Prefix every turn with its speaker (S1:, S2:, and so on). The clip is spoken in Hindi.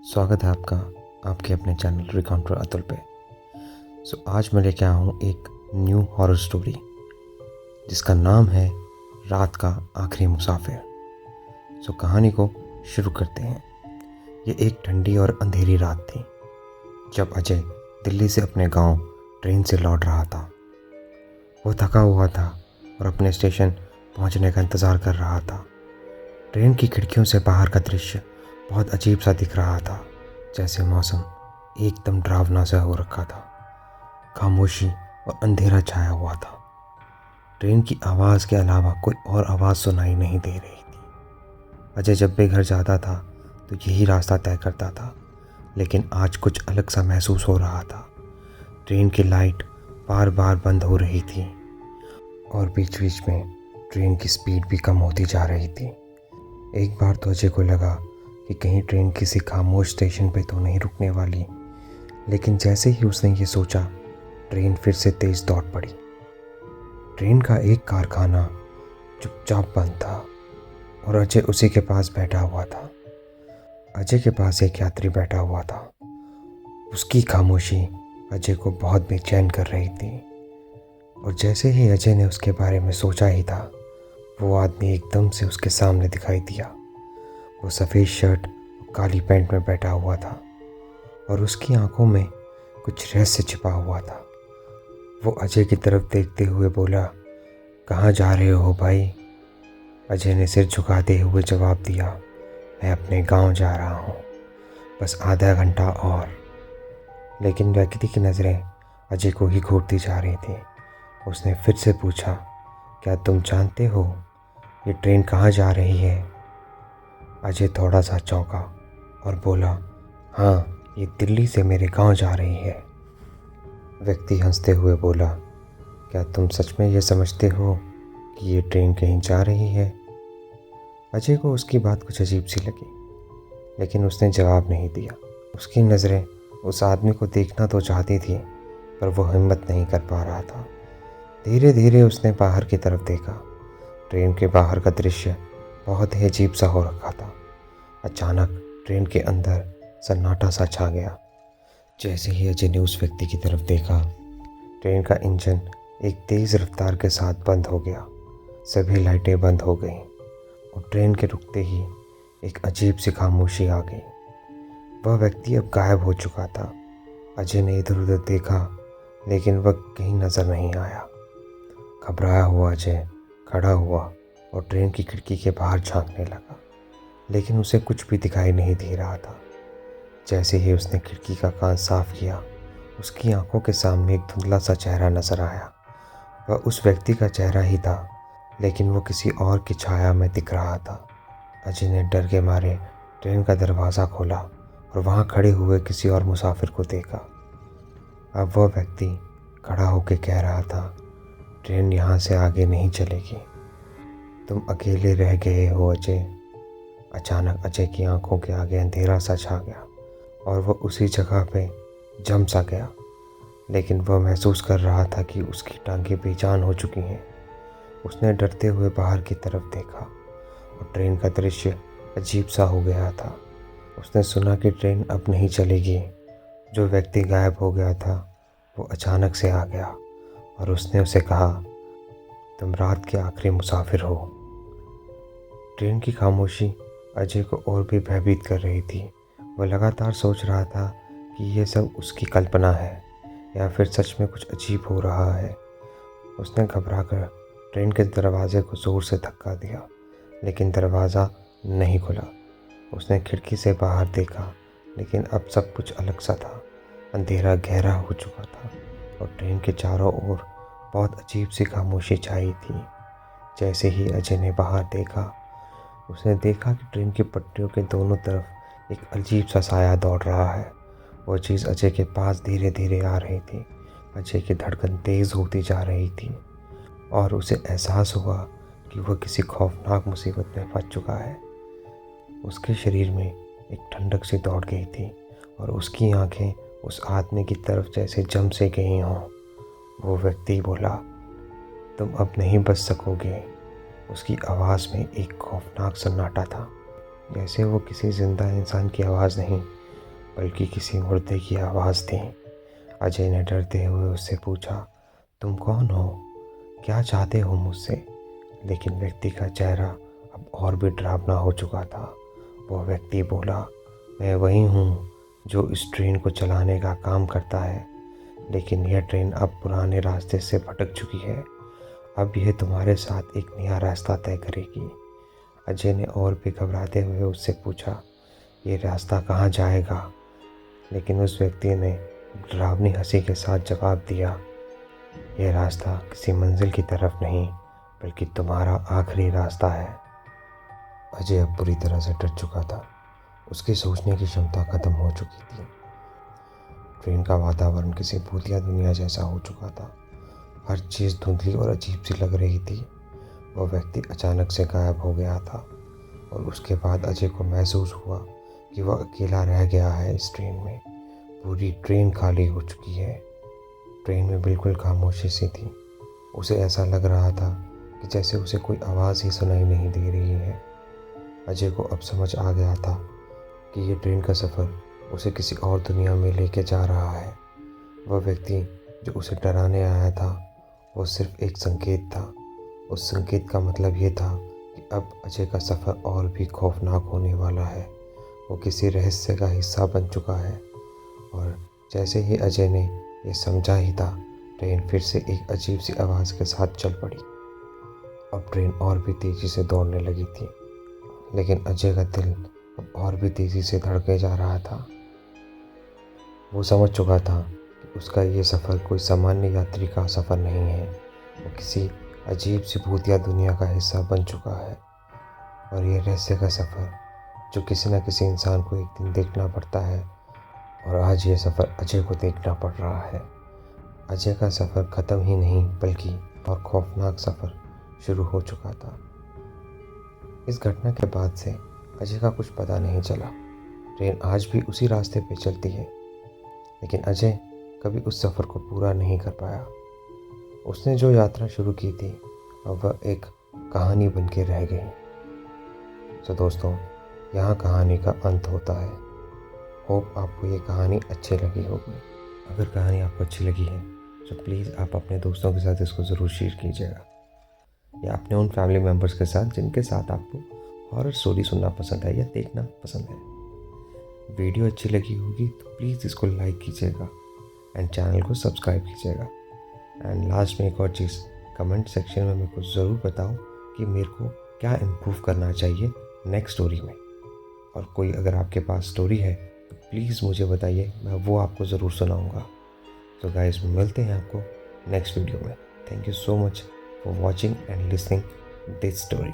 S1: स्वागत है आपका आपके अपने चैनल रिकाउंटर अतुल पे। आज मैं लेके आया हूँ एक न्यू हॉरर स्टोरी जिसका नाम है रात का आखिरी मुसाफिर। कहानी को शुरू करते हैं। ये एक ठंडी और अंधेरी रात थी जब अजय दिल्ली से अपने गांव ट्रेन से लौट रहा था। वो थका हुआ था और अपने स्टेशन पहुंचने का इंतज़ार कर रहा था। ट्रेन की खिड़कियों से बाहर का दृश्य बहुत अजीब सा दिख रहा था, जैसे मौसम एकदम डरावना सा हो रखा था। खामोशी और अंधेरा छाया हुआ था। ट्रेन की आवाज़ के अलावा कोई और आवाज़ सुनाई नहीं दे रही थी। अजय जब भी घर जाता था तो यही रास्ता तय करता था, लेकिन आज कुछ अलग सा महसूस हो रहा था। ट्रेन की लाइट बार बार बंद हो रही थी और बीच बीच में ट्रेन की स्पीड भी कम होती जा रही थी। एक बार तो अजय को लगा कि कहीं ट्रेन किसी खामोश स्टेशन पे तो नहीं रुकने वाली, लेकिन जैसे ही उसने ये सोचा, ट्रेन फिर से तेज दौड़ पड़ी। ट्रेन का एक कारखाना चुपचाप बंद था और अजय उसी के पास बैठा हुआ था। अजय के पास एक यात्री बैठा हुआ था। उसकी खामोशी अजय को बहुत बेचैन कर रही थी। और जैसे ही अजय ने उसके बारे में सोचा ही था, वो आदमी एकदम से उसके सामने दिखाई दिया। वो सफ़ेद शर्ट और काली पैंट में बैठा हुआ था और उसकी आंखों में कुछ रहस्य छिपा हुआ था। वो अजय की तरफ देखते हुए बोला, कहाँ जा रहे हो भाई? अजय ने सिर झुकाते हुए जवाब दिया, मैं अपने गांव जा रहा हूँ, बस आधा घंटा और। लेकिन व्यक्ति की नज़रें अजय को ही घूरती जा रही थी। उसने फिर से पूछा, क्या तुम जानते हो ये ट्रेन कहाँ जा रही है? अजय थोड़ा सा चौंका और बोला, हाँ, ये दिल्ली से मेरे गांव जा रही है। व्यक्ति हंसते हुए बोला, क्या तुम सच में ये समझते हो कि ये ट्रेन कहीं जा रही है? अजय को उसकी बात कुछ अजीब सी लगी, लेकिन उसने जवाब नहीं दिया। उसकी नज़रें उस आदमी को देखना तो चाहती थी, पर वो हिम्मत नहीं कर पा रहा था। धीरे धीरे उसने बाहर की तरफ देखा। ट्रेन के बाहर का दृश्य बहुत ही अजीब सा हो रखा था। अचानक ट्रेन के अंदर सन्नाटा सा छा गया। जैसे ही अजय ने उस व्यक्ति की तरफ देखा, ट्रेन का इंजन एक तेज़ रफ्तार के साथ बंद हो गया। सभी लाइटें बंद हो गईं और ट्रेन के रुकते ही एक अजीब सी खामोशी आ गई। वह व्यक्ति अब गायब हो चुका था। अजय ने इधर उधर देखा, लेकिन वह कहीं नज़र नहीं आया। घबराया हुआ अजय खड़ा हुआ और ट्रेन की खिड़की के बाहर झांकने लगा, लेकिन उसे कुछ भी दिखाई नहीं दे रहा था। जैसे ही उसने खिड़की का कांच साफ किया, उसकी आंखों के सामने एक धुंधला सा चेहरा नजर आया। वह उस व्यक्ति का चेहरा ही था, लेकिन वो किसी और की छाया में दिख रहा था। अजय ने डर के मारे ट्रेन का दरवाज़ा खोला और वहाँ खड़े हुए किसी और मुसाफिर को देखा। अब वह व्यक्ति खड़ा होकर कह रहा था, ट्रेन यहाँ से आगे नहीं चलेगी, तुम अकेले रह गए हो अजय। अचानक अजय की आंखों के आगे अंधेरा सा छा गया और वह उसी जगह पे जम सा गया। लेकिन वह महसूस कर रहा था कि उसकी टांगें बेजान हो चुकी हैं। उसने डरते हुए बाहर की तरफ देखा और ट्रेन का दृश्य अजीब सा हो गया था। उसने सुना कि ट्रेन अब नहीं चलेगी। जो व्यक्ति गायब हो गया था वो अचानक से आ गया और उसने उसे कहा, तुम रात के आखिरी मुसाफिर हो। ट्रेन की खामोशी अजय को और भी भयभीत कर रही थी। वह लगातार सोच रहा था कि यह सब उसकी कल्पना है या फिर सच में कुछ अजीब हो रहा है। उसने घबराकर ट्रेन के दरवाजे को ज़ोर से धक्का दिया, लेकिन दरवाज़ा नहीं खुला। उसने खिड़की से बाहर देखा, लेकिन अब सब कुछ अलग सा था। अंधेरा गहरा हो चुका था और ट्रेन के चारों ओर बहुत अजीब सी खामोशी छाई थी। जैसे ही अजय ने बाहर देखा, उसने देखा कि ट्रेन की पटरियों के दोनों तरफ एक अजीब सा साया दौड़ रहा है। वो चीज़ अजय के पास धीरे धीरे आ रही थी। अजय की धड़कन तेज़ होती जा रही थी और उसे एहसास हुआ कि वह किसी खौफनाक मुसीबत में फंस चुका है। उसके शरीर में एक ठंडक सी दौड़ गई थी और उसकी आंखें उस आदमी की तरफ जैसे जम से गई हों। वो व्यक्ति बोला, तुम अब नहीं बच सकोगे। उसकी आवाज़ में एक खौफनाक सन्नाटा था, जैसे वो किसी जिंदा इंसान की आवाज़ नहीं बल्कि किसी मुर्दे की आवाज़ थी। अजय ने डरते हुए उससे पूछा, तुम कौन हो? क्या चाहते हो मुझसे? लेकिन व्यक्ति का चेहरा अब और भी डरावना हो चुका था। वो व्यक्ति बोला, मैं वही हूँ जो इस ट्रेन को चलाने का काम करता है, लेकिन यह ट्रेन अब पुराने रास्ते से भटक चुकी है। अब यह तुम्हारे साथ एक नया रास्ता तय करेगी। अजय ने और भी घबराते हुए उससे पूछा, ये रास्ता कहाँ जाएगा? लेकिन उस व्यक्ति ने डरावनी हंसी के साथ जवाब दिया, यह रास्ता किसी मंजिल की तरफ नहीं, बल्कि तुम्हारा आखिरी रास्ता है। अजय अब पूरी तरह से डर चुका था। उसकी सोचने की क्षमता खत्म हो चुकी थी। ट्रेन का वातावरण किसी भूतिया दुनिया जैसा हो चुका था। हर चीज़ धुंधली और अजीब सी लग रही थी। वह व्यक्ति अचानक से गायब हो गया था और उसके बाद अजय को महसूस हुआ कि वह अकेला रह गया है इस ट्रेन में। पूरी ट्रेन खाली हो चुकी है। ट्रेन में बिल्कुल खामोशी सी थी। उसे ऐसा लग रहा था कि जैसे उसे कोई आवाज़ ही सुनाई नहीं दे रही है। अजय को अब समझ आ गया था कि ये ट्रेन का सफ़र उसे किसी और दुनिया में लेके जा रहा है। वह व्यक्ति जो उसे डराने आया था, वो सिर्फ एक संकेत था। उस संकेत का मतलब ये था कि अब अजय का सफ़र और भी खौफनाक होने वाला है। वो किसी रहस्य का हिस्सा बन चुका है। और जैसे ही अजय ने ये समझा ही था, ट्रेन फिर से एक अजीब सी आवाज़ के साथ चल पड़ी। अब ट्रेन और भी तेज़ी से दौड़ने लगी थी, लेकिन अजय का दिल अब और भी तेज़ी से धड़के जा रहा था। वो समझ चुका था कि उसका ये सफ़र कोई सामान्य यात्री का सफ़र नहीं है। वो किसी अजीब सी भूतिया दुनिया का हिस्सा बन चुका है। और ये रहस्य का सफ़र जो किसी न किसी इंसान को एक दिन देखना पड़ता है, और आज ये सफ़र अजय को देखना पड़ रहा है। अजय का सफ़र ख़त्म ही नहीं, बल्कि और खौफनाक सफ़र शुरू हो चुका था। इस घटना के बाद से अजय का कुछ पता नहीं चला। ट्रेन आज भी उसी रास्ते पे चलती है, लेकिन अजय कभी उस सफ़र को पूरा नहीं कर पाया। उसने जो यात्रा शुरू की थी, अब वह एक कहानी बन के रह गई। तो दोस्तों, यहाँ कहानी का अंत होता है। होप आपको ये कहानी अच्छी लगी होगी। अगर कहानी आपको अच्छी लगी है तो प्लीज़ आप अपने दोस्तों के साथ इसको ज़रूर शेयर कीजिएगा, या अपने उन फैमिली मेम्बर्स के साथ जिनके साथ आपको हॉरर स्टोरी सुनना पसंद है या देखना पसंद है। वीडियो अच्छी लगी होगी तो प्लीज़ इसको लाइक कीजिएगा एंड चैनल को सब्सक्राइब कीजिएगा। एंड लास्ट में एक और चीज़, कमेंट सेक्शन में मेरे को ज़रूर बताओ कि मेरे को क्या इम्प्रूव करना चाहिए नेक्स्ट स्टोरी में। और कोई अगर आपके पास स्टोरी है तो प्लीज़ मुझे बताइए, मैं वो आपको ज़रूर सुनाऊँगा। तो गाइस, मिलते हैं आपको नेक्स्ट वीडियो में। Thank you so much for watching and listening this story.